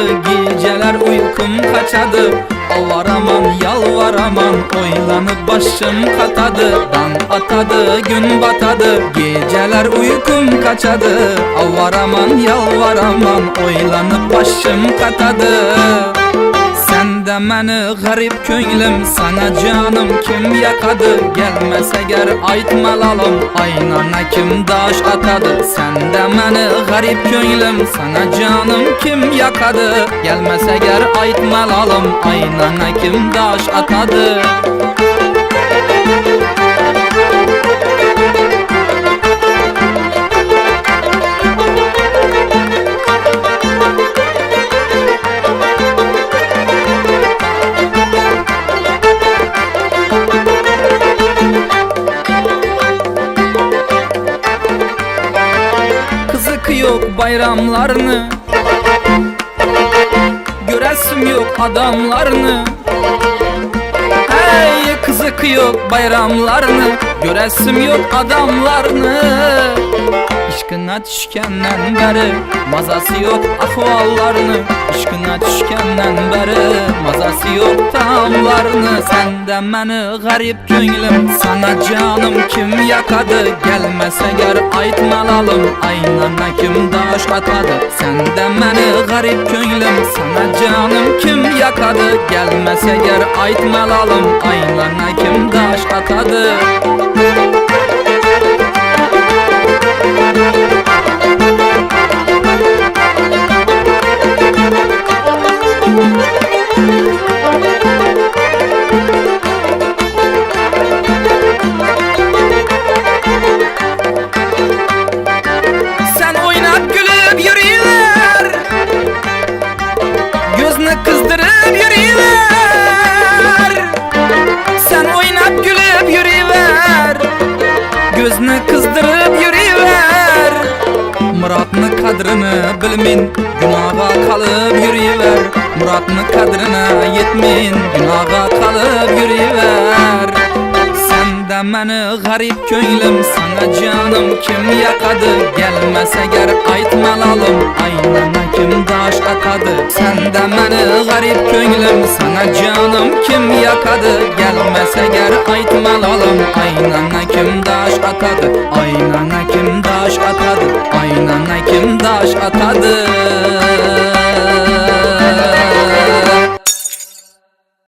geceler uykum kaçadı. Avaraman yalvaraman oylanıp başım katadı. Dan atadı gün batadı, geceler uykum kaçadı. Avaraman yalvaraman oylanıp başım katadı. Sen de meni garip könglim, sana canım kim yakadı? Gelmese ger aytmalalım, aynana kim daş atadı? Sen de meni garip könglim, sana canım kim yakadı? Gelmese ger aytmalalım, aynana kim daş atadı? Yok bayramlarını, göresim yok adamlarını. Hey kızık yok bayramlarını, göresim yok adamlarını. İşkına düşkenden beri mazası yok ahvallarını. İşkına düşkenden beri mazası yok tamlarını. Sen de meni garip könglim, sana canım kim yakadı? Gelmese ger aytmalalım, aynana kim daş atadı? Sen de meni garip könglim, sana canım kim yakadı? Gelmese ger aytmalalım, aynana kim daş atadı? Sen oynat gülüp yürüyüver, gözünü kızdırıp yürüyüver. Sen oynat gülüp yürüyüver, gözünü kızdırıp yürüyüver. Murat'ını kadrını bilmin, günaha kalıp yürüyüver. Murat'ını kadrına yetmin, günaha kalıp yürüyüver. Sen de meni garip könglim, sana canım kim yakadı? Gelmese ger aytmalalım, aynana kim daş atadı? Sen de meni garip könglim, sana canım kim yakadı? Gelmese ger aytmalalım, aynana kim daş atadı? Aynana kim daş atadı? Aynana kim daş atadı?